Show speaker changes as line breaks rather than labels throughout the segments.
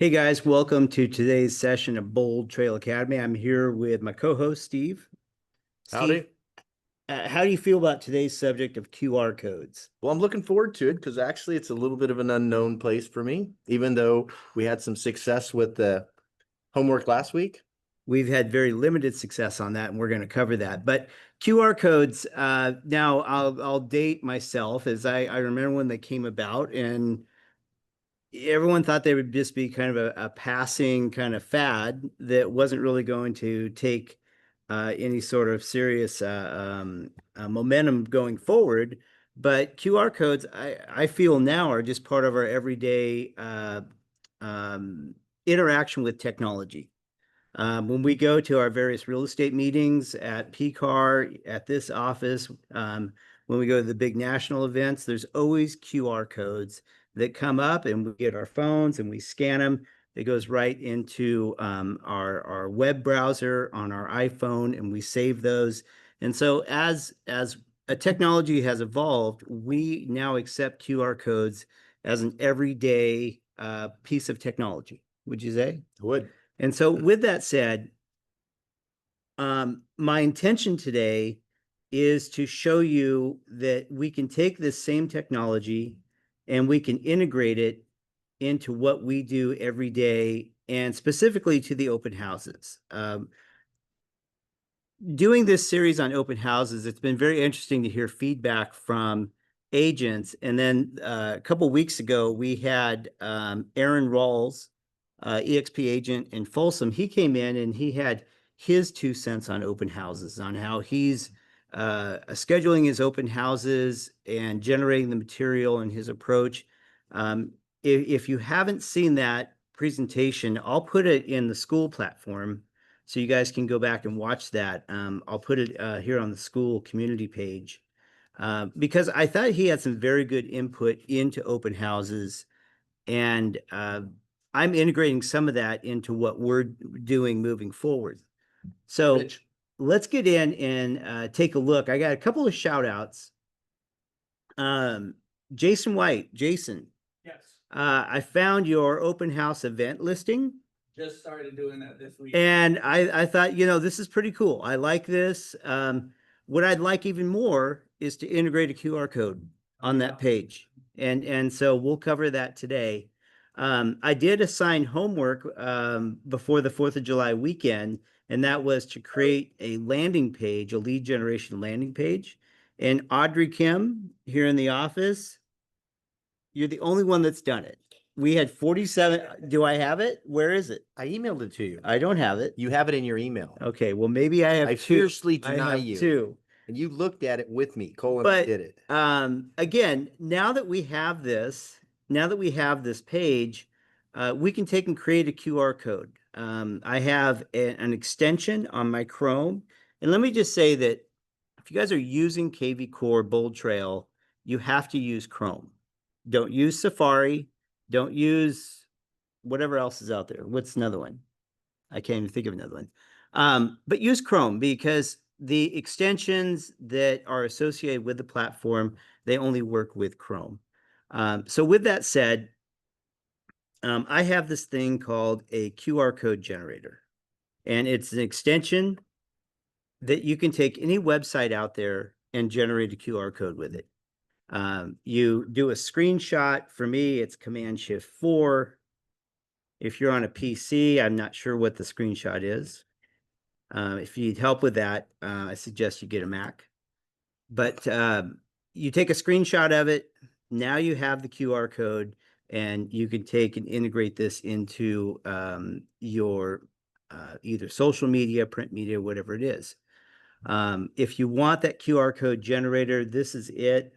Hey guys, welcome to today's session of Bold Trail Academy. I'm here with my co-host Steve. Steve,
Howdy.
how do you feel about today's subject of QR codes?
Well, I'm looking forward to it because actually it's a little bit of an unknown place for me, even though we had some success with the homework last week.
We've had very limited success on that, and we're going to cover that. But QR codes, now I'll date myself as I remember when they came about, and everyone thought they would just be kind of a passing kind of fad that wasn't really going to take any sort of serious momentum going forward. But QR codes, I feel now are just part of our everyday um, interaction with technology. When we go to our various real estate meetings at PCAR, at this office, when we go to the big national events, there's always QR codes that come up, and we get our phones and we scan them. It goes right into our web browser on our iPhone, and we save those. And so as a technology has evolved, we now accept QR codes as an everyday piece of technology. Would you say?
I would.
And so, with that said, my intention today is to show you that we can take this same technology and we can integrate it into what we do every day, and specifically to the open houses. Doing this series on open houses, it's been very interesting to hear feedback from agents. And then a couple weeks ago, we had Aaron Rawls, EXP agent in Folsom. He came in and he had his 2 cents on open houses, on how he's scheduling his open houses and generating the material and his approach. If you haven't seen that presentation, I'll put it in the school platform so you guys can go back and watch that. I'll put it here on the school community page because I thought he had some very good input into open houses, and I'm integrating some of that into what we're doing moving forward. So
Rich.
let's get in and take a look. I got a couple of shout outs. Jason White, Jason,
Yes,
I found your open house event listing.
just started doing that this week.
And I thought, this is pretty cool. I like this. What I'd like even more is to integrate a QR code on that page. And so we'll cover that today. I did assign homework before the 4th of July weekend, and that was to create a landing page, a lead generation landing page. And Audrey Kim here in the office, you're the only one that's done it. We had 47. Do I have it? Where is it?
I emailed it to you.
I don't have it.
You have it in your email.
Okay, well, maybe I have
I
two.
fiercely
I
deny
have
you.
two.
And you looked at it with me. Colin
But
did it.
again, now that we have this, page, we can take and create a QR code. I have an extension on my Chrome, and let me just say that if you guys are using KV Core Bold Trail, you have to use Chrome. Don't use Safari. Don't use whatever else is out there. What's another one? I can't even think of another one. But use Chrome, because the extensions that are associated with the platform, they only work with Chrome. So with that said, I have this thing called a QR code generator, and it's an extension that you can take any website out there and generate a QR code with it. You do a screenshot. For me, it's Command-Shift-4. If you're on a PC, I'm not sure what the screenshot is. If you need help with that, I suggest you get a Mac. But you take a screenshot of it. Now you have the QR code, and you can take and integrate this into your either social media, print media, whatever it is. If you want that QR code generator, this is it.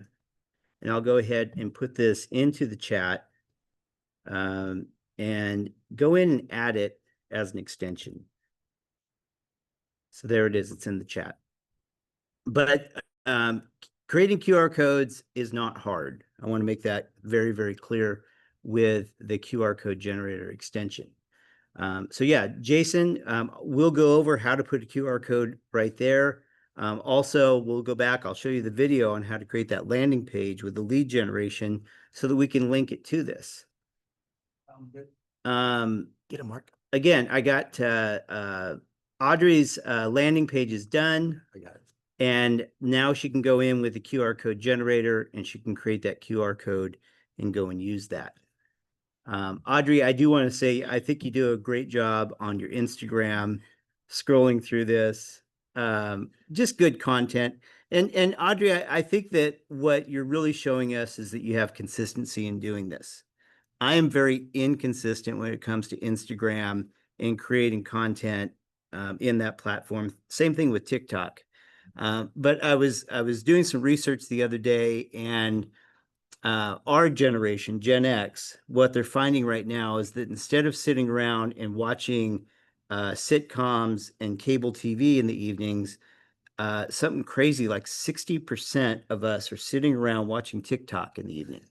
And I'll go ahead and put this into the chat and go in and add it as an extension. So there it is. It's in the chat. But creating QR codes is not hard. I want to make that very, very clear with the QR code generator extension. So yeah, Jason, we'll go over how to put a QR code right there. Also, we'll go back. I'll show you the video on how to create that landing page with the lead generation so that we can link it to this.
Good.
Get a mark.
Again, I got Audrey's landing page is done.
I got it.
And now she can go in with the QR code generator and she can create that QR code and go and use that. Audrey, I do want to say, I think you do a great job on your Instagram, scrolling through this. Just good content. And Audrey, I think that what you're really showing us is that you have consistency in doing this. I am very inconsistent when it comes to Instagram and creating content in that platform. Same thing with TikTok. But I was doing some research the other day, and our generation, Gen X, what they're finding right now is that instead of sitting around and watching sitcoms and cable TV in the evenings, something crazy like 60% of us are sitting around watching TikTok in the evening.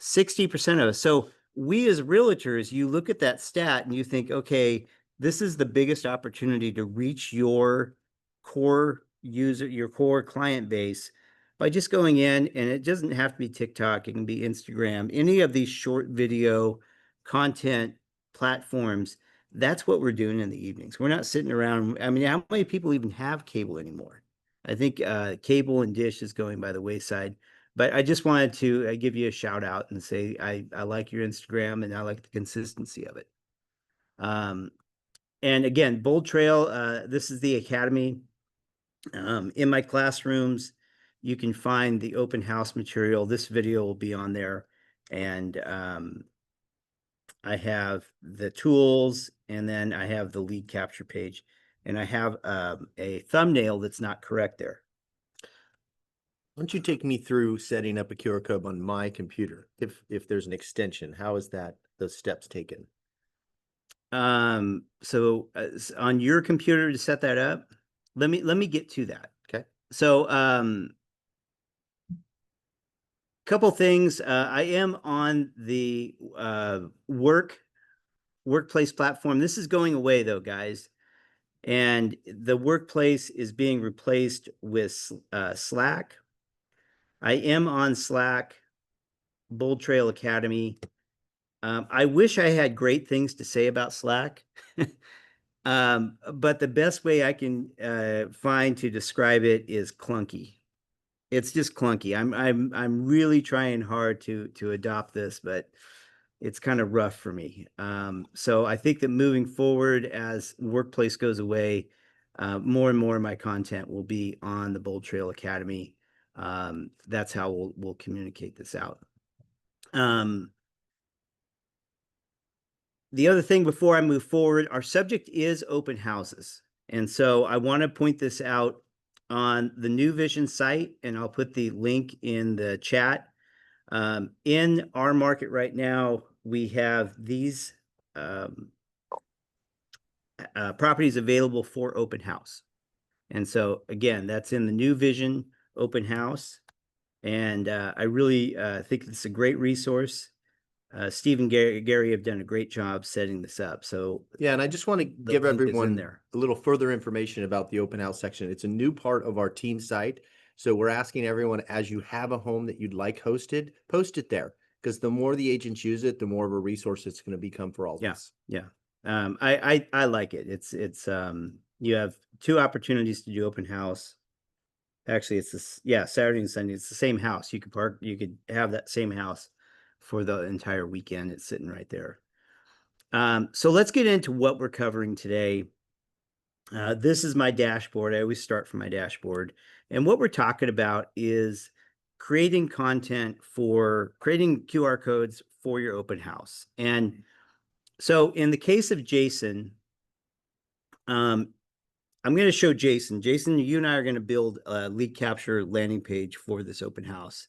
60% of us. So we as realtors, you look at that stat and you think, okay, this is the biggest opportunity to reach your core user, your core client base by just going in, and it doesn't have to be TikTok, it can be Instagram, any of these short video content platforms. That's what we're doing in the evenings. We're not sitting around. I mean, how many people even have cable anymore? I think cable and dish is going by the wayside. But I just wanted to give you a shout out and say I like your Instagram and I like the consistency of it. And again, Bold Trail, this is the academy. In my classrooms, you can find the open house material. This video will be on there. And I have the tools, and then I have the lead capture page. And I have a thumbnail that's not correct there.
Why don't you take me through setting up a QR code on my computer? If there's an extension, how is that, those steps taken?
So on your computer to set that up, let me get to that.
Okay.
So couple things. I am on the workplace platform. This is going away though, guys. And the workplace is being replaced with Slack. I am on Slack, Bold Trail Academy. I wish I had great things to say about Slack. But the best way I can find to describe it is clunky. It's just clunky. I'm really trying hard to adopt this, but it's kind of rough for me. So I think that moving forward, as workplace goes away, more and more of my content will be on the Bold Trail Academy. That's how we'll communicate this out. The other thing before I move forward, our subject is open houses. And so I want to point this out on the New Vision site, and I'll put the link in the chat. In our market right now, we have these properties available for open house. And so again, that's in the New Vision open house. And I really think it's a great resource. Steve and Gary have done a great job setting this up. So
yeah, and I just want to give
link is in
everyone
there.
a little further information about the open house section. It's a new part of our team site. So we're asking everyone, as you have a home that you'd like hosted, post it there, because the more the agents use it, the more of a resource it's going to become for all of us.
Yeah. I like it. It's you have 2 opportunities to do open house. Actually, it's this, yeah, Saturday and Sunday. It's the same house. You could have that same house for the entire weekend. It's sitting right there. So let's get into what we're covering today. This is my dashboard. I always start from my dashboard. And what we're talking about is creating content for creating QR codes for your open house. And so in the case of Jason, I'm going to show Jason. Jason, you and I are going to build a lead capture landing page for this open house,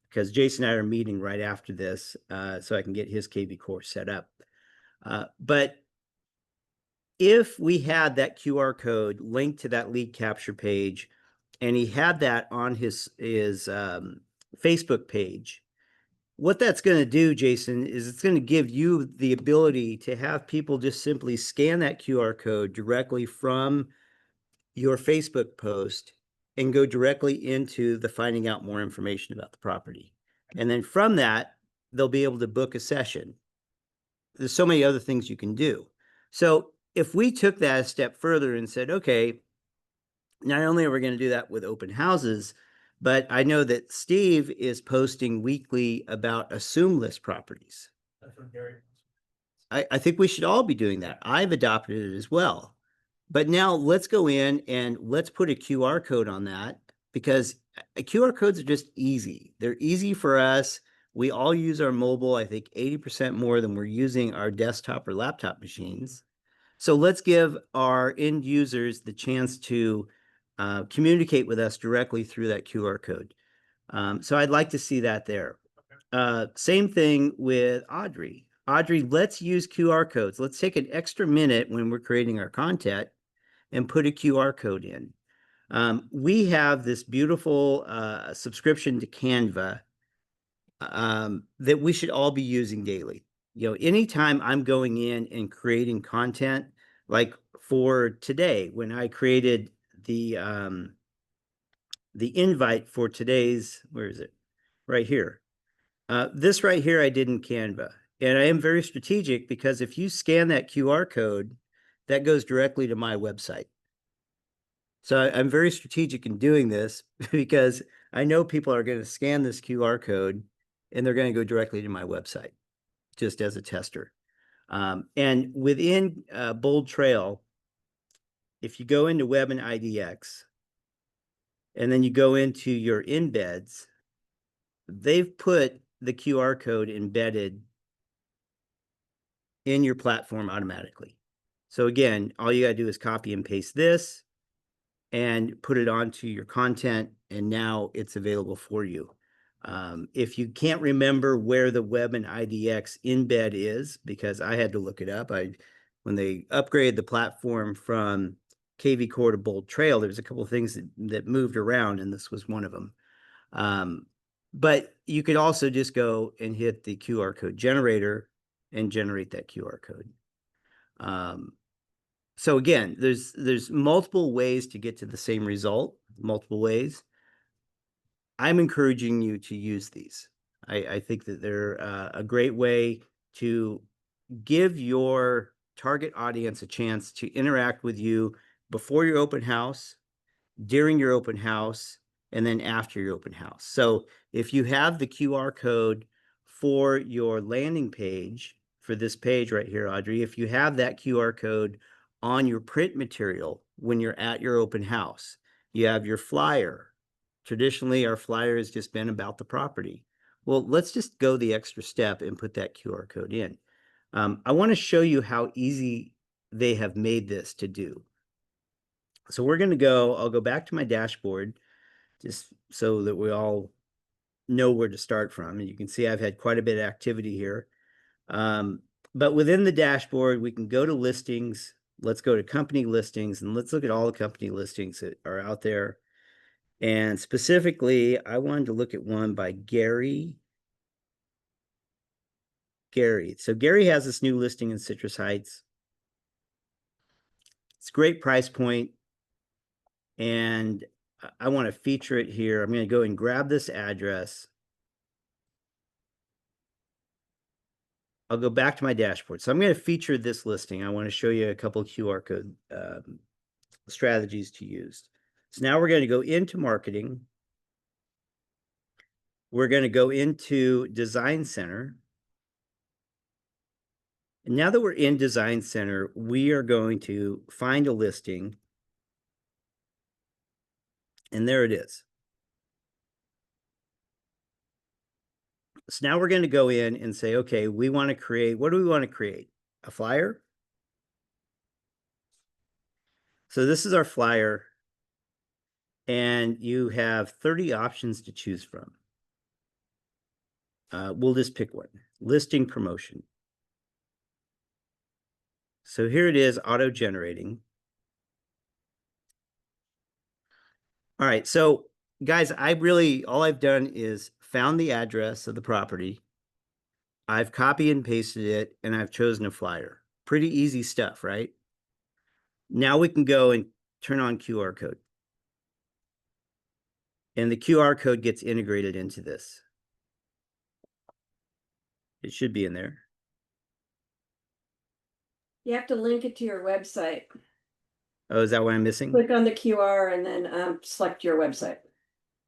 because Jason and I are meeting right after this, so I can get his KV course set up. But if we had that QR code linked to that lead capture page, and he had that on his Facebook page, what that's going to do, Jason, is it's going to give you the ability to have people just simply scan that QR code directly from your Facebook post and go directly into the finding out more information about the property. And then from that, they'll be able to book a session. there's so many other things you can do. So if we took that a step further and said, okay, not only are we going to do that with open houses, but I know that Steve is posting weekly about assume list properties.
That's what Gary.
I think we should all be doing that. I've adopted it as well. But now let's go in and let's put a QR code on that, because QR codes are just easy. They're easy for us. We all use our mobile, I think 80% more than we're using our desktop or laptop machines. So let's give our end users the chance to communicate with us directly through that QR code. So I'd like to see that there. Same thing with Audrey. Audrey, let's use QR codes. Let's take an extra minute when we're creating our content and put a QR code in. We have this beautiful subscription to Canva that we should all be using daily. You know, anytime I'm going in and creating content, like for today, when I created the invite for today's, where is it? Right here. This right here I did in Canva. And I am very strategic because if you scan that QR code, that goes directly to my website. So I'm very strategic in doing this because I know people are going to scan this QR code and they're going to go directly to my website, just as a tester. And within Bold Trail, if you go into Web and IDX, and then you go into your embeds, they've put the QR code embedded in your platform automatically. So again, all you got to do is copy and paste this and put it onto your content, and now it's available for you. If you can't remember where the Web and IDX embed is, because I had to look it up, when they upgraded the platform from KV Core to Bold Trail, there's a couple of things that moved around, and this was one of them. But you could also just go and hit the QR code generator and generate that QR code. So again, there's multiple ways to get to the same result, multiple ways. I'm encouraging you to use these. I think that they're a great way to give your target audience a chance to interact with you before your open house, during your open house, and then after your open house. So if you have the QR code for your landing page, for this page right here, Audrey, if you have that QR code on your print material when you're at your open house, you have your flyer. Traditionally, our flyer has just been about the property. Well, let's just go the extra step and put that QR code in. I want to show you how easy they have made this to do. So we're going to go, I'll go back to my dashboard just so that we all know where to start from. And you can see I've had quite a bit of activity here. But within the dashboard, we can go to listings. Let's go to company listings and let's look at all the company listings that are out there. And specifically, I wanted to look at one by Gary. So Gary has this new listing in Citrus Heights. It's a great price point, and I want to feature it here. I'm going to go and grab this address. I'll go back to my dashboard. So I'm going to feature this listing. I want to show you a couple of QR code strategies to use. So now we're going to go into marketing. We're going to go into Design Center. And now that we're in Design Center, we are going to find a listing. And there it is. So now we're going to go in and say, okay, we want to create, what do we want to create? A flyer? So this is our flyer. And you have 30 options to choose from. We'll just pick one. Listing promotion. So here it is, auto-generating. All right, so guys, all I've done is found the address of the property. I've copied and pasted it, and I've chosen a flyer. Pretty easy stuff, right? Now we can go and turn on QR code. And the QR code gets integrated into this. It should be in there.
You have to link it to your website.
Oh, is that what I'm missing?
Click on the QR and then select your website.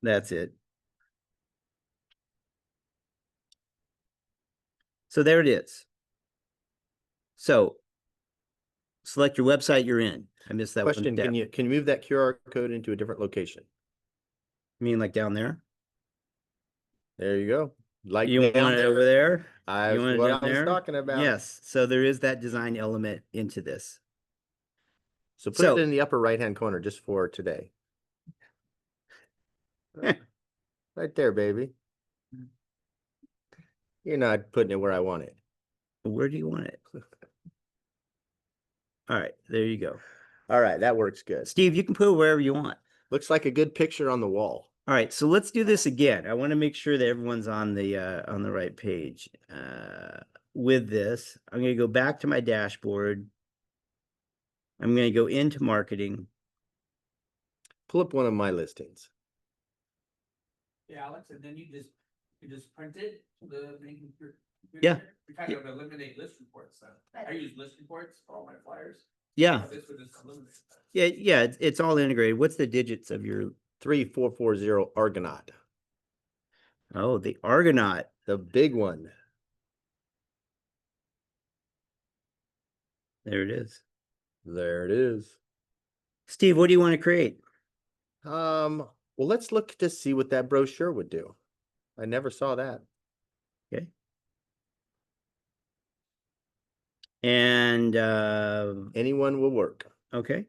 That's it. So there it is. So select your website you're in. I missed that one
Question,
step.
can you move that QR code into a different location?
You mean like down there?
There you go. Like
You
down
want it
there.
over there?
That's
You want it
what
down
I was
there?
talking about.
Yes. So there is that design element into this.
So put
So-
it in the upper right-hand corner just for today. Right there, baby. You're not putting it where I want it.
Where do you want it? All right, there you go.
All right, that works good.
Steve, you can put it wherever you want.
Looks like a good picture on the wall.
All right, so let's do this again. I want to make sure that everyone's on the right page. With this, I'm going to go back to my dashboard. I'm going to go into marketing.
Pull up one of my listings.
Yeah, Alex, and then you just print it,
Yeah.
We kind of eliminate list reports then. I use list reports for all my flyers.
Yeah,
This would just eliminate that.
yeah, it's all integrated. What's the digits of your?
3440 Argonaut.
Oh, the Argonaut.
The big one.
There it is.
There it is.
Steve, what do you want to create?
Well, let's look to see what that brochure would do. I never saw that.
Okay. And
Anyone will work.
okay.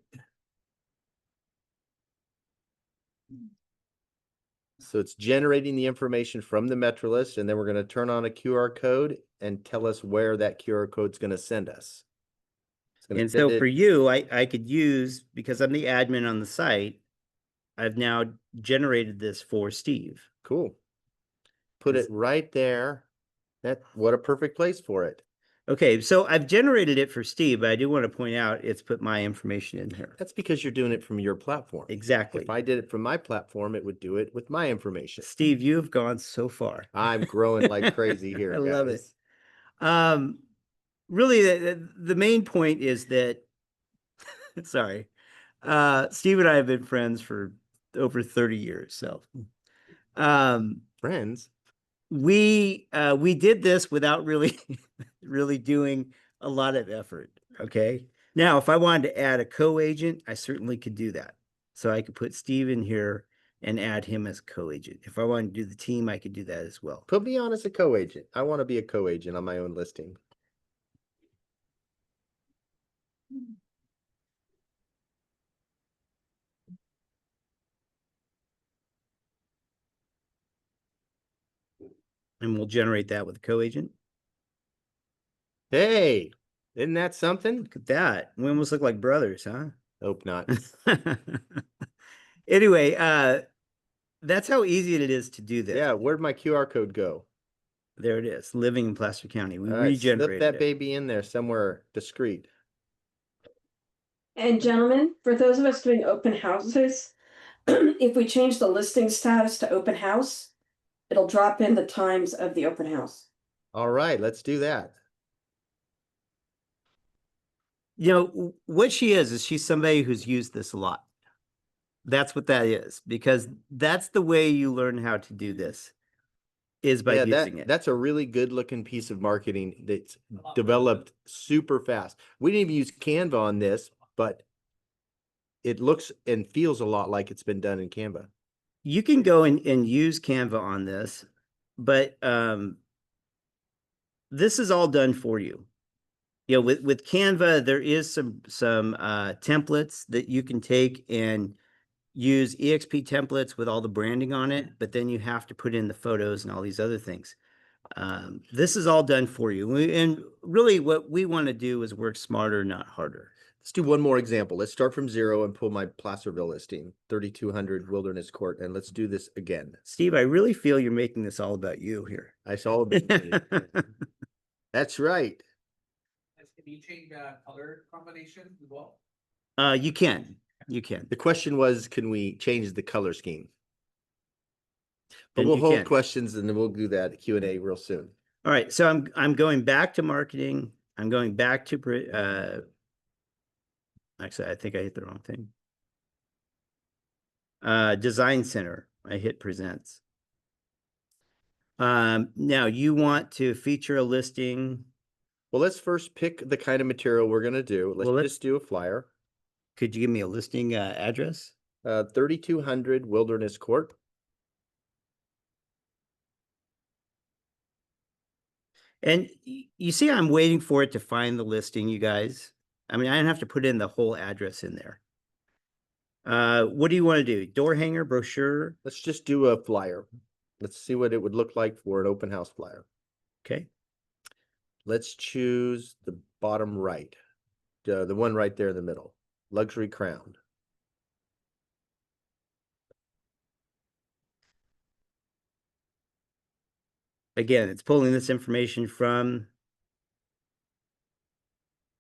So it's generating the information from the MetroList, and then we're going to turn on a QR code and tell us where that QR code is going to send us. It's gonna
And
send
so
it-
for you, I could use, because I'm the admin on the site, I've now generated this for Steve.
Cool. Put
Is-
it right there. What a perfect place for it.
Okay, so I've generated it for Steve, but I do want to point out it's put my information in here.
That's because you're doing it from your platform.
Exactly.
If I did it from my platform, it would do it with my information.
Steve, you have gone so far.
I'm growing like crazy here.
I love it.
guys.
Really, the main point is that, sorry, Steve and I have been friends for over 30 years. So,
Friends.
we did this without really really doing a lot of effort. Okay. Now, if I wanted to add a co-agent, I certainly could do that. So I could put Steve in here and add him as co-agent. If I wanted to do the team, I could do that as well.
Put me on as a co-agent. I want to be a co-agent on my own listing.
And we'll generate that with a co-agent.
Hey, isn't that something?
Look at that. We almost look like brothers, huh?
Hope not.
Anyway, that's how easy it is to do this.
Yeah, where'd my QR code go?
There it is, living in Placer County. We
All right, slip
regenerated
that
it.
baby in there somewhere discreet.
And gentlemen, for those of us doing open houses, if we change the listing status to open house, it'll drop in the times of the open house.
All right, let's do that.
You know, what she is she's somebody who's used this a lot. That's what that is, because that's the way you learn how to do this, is by using it.
That's a really good looking piece of marketing that's developed super fast. We didn't even use Canva on this, but it looks and feels a lot like it's been done in Canva.
You can go and use Canva on this, but this is all done for you. You know, with Canva, there is some templates that you can take and use EXP templates with all the branding on it, but then you have to put in the photos and all these other things. This is all done for you. And really what we want to do is work smarter, not harder.
Let's do one more example. Let's start from 0 and pull my Placerville listing, 3200 Wilderness Court, and let's do this again.
Steve, I really feel you're making this all about you here.
I saw That's right.
Can you change color combination as well?
You can.
The question was, can we change the color scheme? But
And
we'll
you
hold
can.
questions and then we'll do that Q&A real soon.
All right, so I'm going back to marketing. I'm going back to, actually, I think I hit the wrong thing. Design Center, I hit presents. Now you want to feature a listing.
Well, let's first pick the kind of material we're gonna do. Let's
Well,
just do a flyer.
Could you give me a listing address?
3200 Wilderness Court.
And you see, I'm waiting for it to find the listing, you guys. I mean, I don't have to put in the whole address in there. What do you want to do? Door hanger, brochure?
Let's just do a flyer. Let's see what it would look like for an open house flyer.
Okay.
Let's choose the bottom right, the one right there in the middle, luxury crown.
Again, it's pulling this information from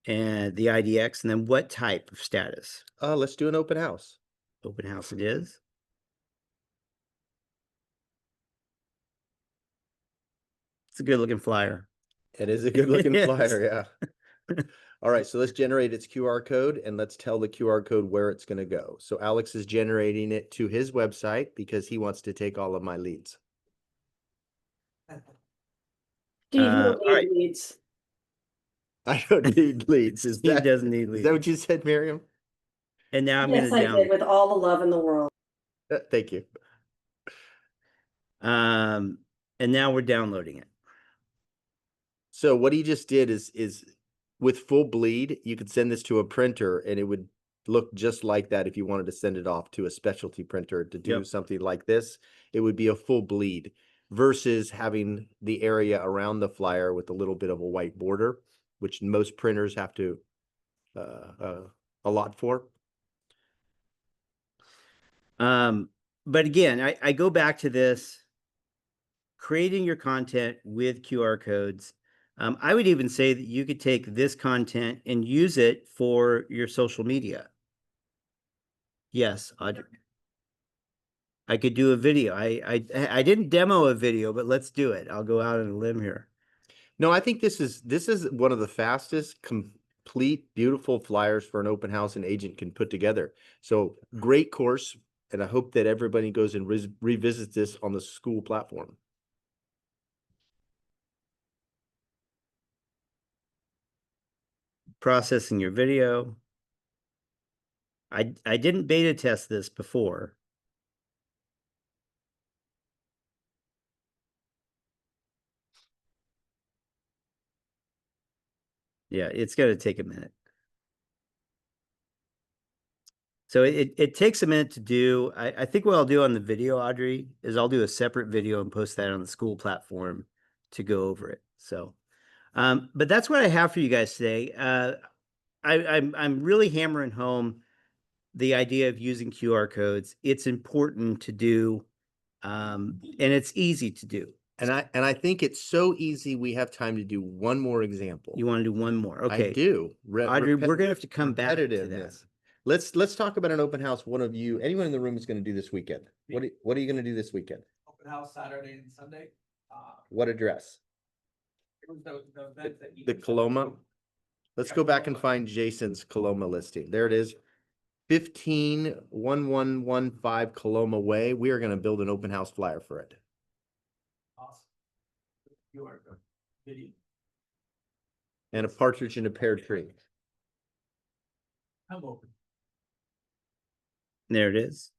and the IDX, and then what type of status?
Let's do an open house.
Open house it is. It's a good looking flyer.
It is a good looking
Yes.
flyer, yeah. All right, so let's generate its QR code and let's tell the QR code where it's going to go. So Alex is generating it to his website because he wants to take all of my leads.
Steve, you
all
don't need
right.
leads.
I don't need leads. Is
He
that,
doesn't need
is
leads.
that what you said, Miriam?
And now I'm
Yes,
going
I
to
did with all the love in the world.
Thank you.
and now we're downloading it.
So what he just did is with full bleed, you could send this to a printer and it would look just like that. If you wanted to send it off to a specialty printer to do
Yep.
something like this, it would be a full bleed versus having the area around the flyer with a little bit of a white border, which most printers have to allot for.
But again, I go back to this, creating your content with QR codes. I would even say that you could take this content and use it for your social media. Yes, Audrey. I could do a video. I didn't demo a video, but let's do it. I'll go out on a limb here.
No, I think this is one of the fastest complete beautiful flyers for an open house an agent can put together. So great course, and I hope that everybody goes and revisits this on the school platform.
Processing your video. I didn't beta test this before. Yeah, it's going to take a minute. So it takes a minute to do. I think what I'll do on the video, Audrey, is I'll do a separate video and post that on the school platform to go over it. So, but that's what I have for you guys today. I'm really hammering home the idea of using QR codes. It's important to do, and it's easy to do.
And I think it's so easy. We have time to do one more example.
You want to do one more? Okay.
I do.
Audrey, we're gonna have to come back to that.
Repetitiveness. Let's talk about an open house. Anyone in the room is going to do this weekend. What are you going to do this weekend?
Open house Saturday and Sunday.
What address?
It was the event that you
The Coloma. Let's go back and find Jason's Coloma listing. There it is. 151115 Coloma Way. We are going to build an open house flyer for it.
Awesome. You are good. Video.
And a partridge in a pear tree.
I'm open.
There it is.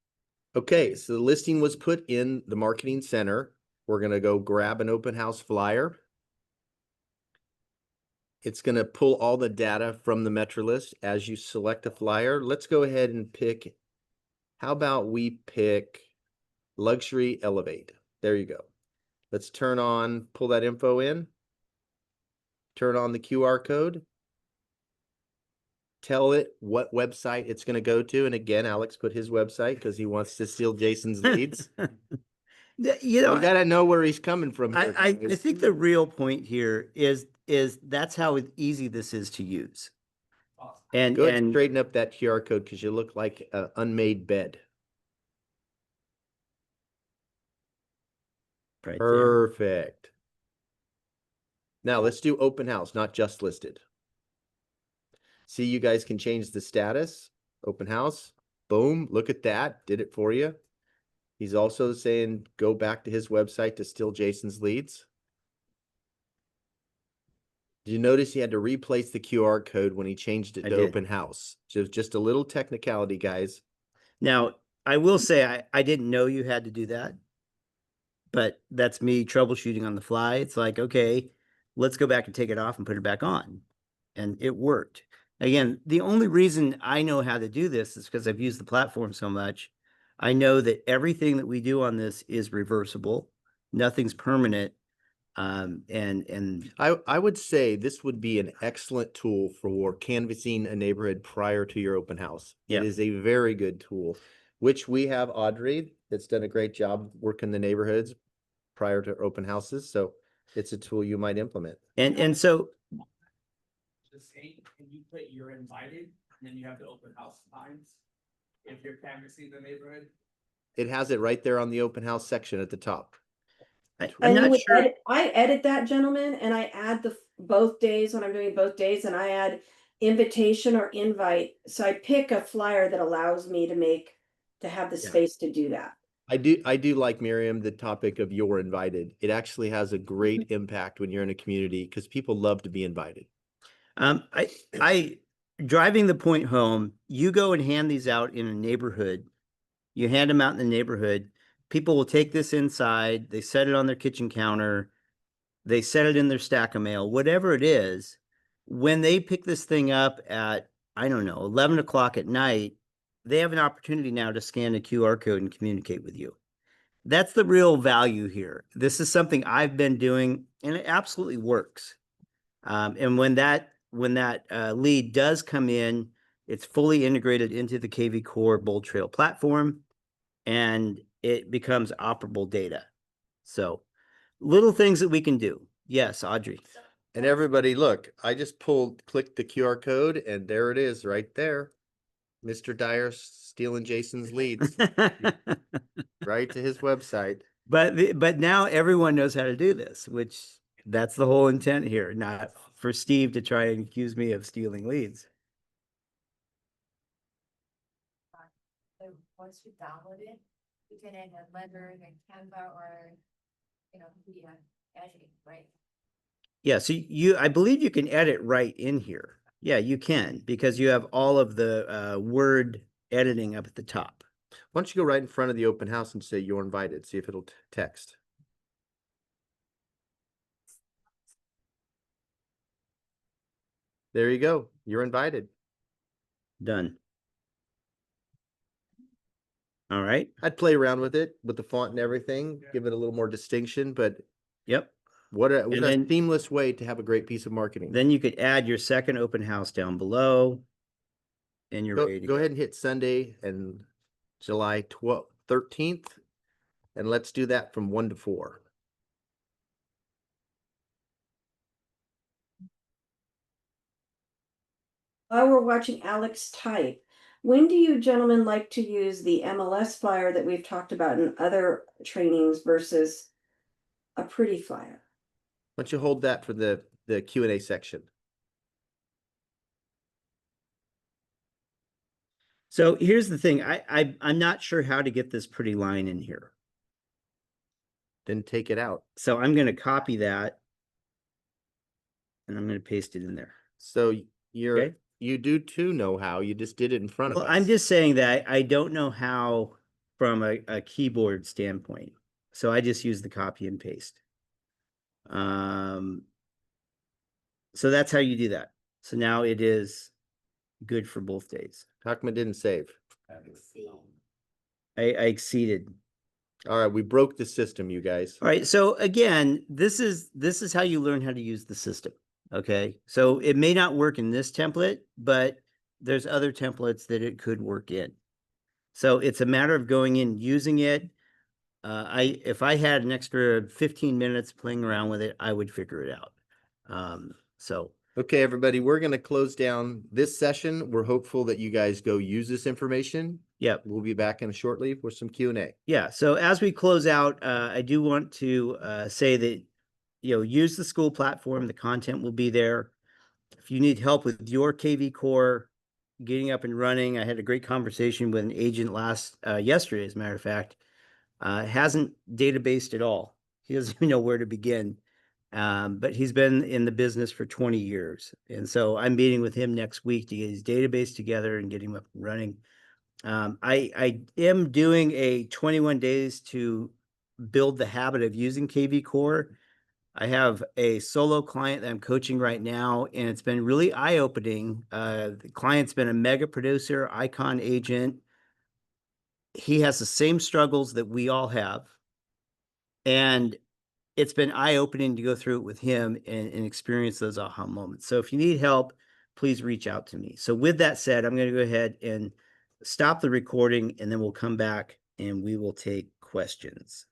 Okay, so the listing was put in the marketing center. We're going to go grab an open house flyer. It's going to pull all the data from the Metro list as you select a flyer. Let's go ahead and pick. How about we pick Luxury Elevate? There you go. Let's pull that info in. Turn on the QR code. Tell it what website it's going to go to. And again, Alex put his website because he wants to steal Jason's leads.
You know,
We got to know where he's coming from here,
I
guys.
think the real point here is that's how easy this is to use.
Awesome.
And
Go ahead and straighten up that QR code because you look like an unmade bed.
right there.
Perfect. Now let's do open house, not just listed. See, you guys can change the status, open house, boom, look at that, did it for you. He's also saying, go back to his website to steal Jason's leads. Did you notice he had to replace the QR code when he changed it
I
to
did.
open house? Just a little technicality, guys.
Now, I will say I didn't know you had to do that, but that's me troubleshooting on the fly. It's like, okay, let's go back and take it off and put it back on. And it worked. Again, the only reason I know how to do this is because I've used the platform so much. I know that everything that we do on this is reversible. Nothing's permanent. And
I would say this would be an excellent tool for canvassing a neighborhood prior to your open house.
Yeah.
It is a very good tool, which we have Audrey that's done a great job working the neighborhoods prior to open houses. So it's a tool you might implement.
and so
The same, can you put you're invited, and then you have the open house times? If you're canvassing the neighborhood?
It has it right there on the open house section at the top.
I'm
And you
not
would
sure.
I edit that, gentlemen, and I add the both days when I'm doing both days, and I add invitation or invite. So I pick a flyer that allows me to have the
Yeah.
space to do that.
I do like, Miriam, the topic of you're invited. It actually has a great impact when you're in a community because people love to be invited.
I driving the point home, you go and hand these out in a neighborhood. You hand them out in the neighborhood. People will take this inside, they set it on their kitchen counter, they set it in their stack of mail, whatever it is. When they pick this thing up at, I don't know, 11 o'clock at night, they have an opportunity now to scan a QR code and communicate with you. That's the real value here. This is something I've been doing and it absolutely works. And when that lead does come in, it's fully integrated into the KV Core Bold Trail platform and it becomes operable data. So little things that we can do. Yes, Audrey.
And everybody, look, I just clicked the QR code and there it is right there. Mr. Dyer stealing Jason's leads right to his website.
But now everyone knows how to do this, which that's the whole intent here, not for Steve to try and accuse me of stealing leads.
So once you download it, you can add a letter and Canva or, via editing, right?
Yeah, so I believe you can edit right in here. Yeah, you can because you have all of the word editing up at the top.
Why don't you go right in front of the open house and say you're invited, see if it'll text. There you go. You're invited.
Done. All right.
I'd play around with it with the font and everything, give it a little more distinction, but
Yep.
what a
then-
seamless way to have a great piece of marketing.
Then you could add your second open house down below. And you're ready to
Go ahead and hit Sunday and July 13th. And let's do that from 1 to 4.
While we're watching Alex type, when do you gentlemen like to use the MLS flyer that we've talked about in other trainings versus a pretty flyer?
Why don't you hold that for the Q&A section?
So here's the thing. I'm not sure how to get this pretty line in here.
Then take it out.
So I'm going to copy that. And I'm going to paste it in there.
So
Okay.
you do too know how. You just did it in front of
Well,
us.
I'm just saying that I don't know how from a keyboard standpoint. So I just use the copy and paste. So that's how you do that. So now it is good for both days.
How come it didn't save?
I exceeded.
All right, we broke the system, you guys.
All right. So again, this is how you learn how to use the system. Okay. So it may not work in this template, but there's other templates that it could work in. So it's a matter of going in, using it. If I had an extra 15 minutes playing around with it, I would figure it out.
Okay, everybody, we're going to close down this session. We're hopeful that you guys go use this information.
Yep.
We'll be back in shortly with some Q&A.
Yeah. So as we close out, I do want to say that, use the school platform. The content will be there. If you need help with your KV core getting up and running, I had a great conversation with an agent yesterday, as a matter of fact. Hasn't databased at all. He doesn't even know where to begin. But he's been in the business for 20 years. And so I'm meeting with him next week to get his database together and get him up and running. I am doing a 21 days to build the habit of using KV Core. I have a solo client that I'm coaching right now, and it's been really eye-opening. The client's been a mega producer, icon agent. He has the same struggles that we all have. And it's been eye-opening to go through it with him and experience those aha moments. So if you need help, please reach out to me. So with that said, I'm going to go ahead and stop the recording, and then we'll come back and we will take questions.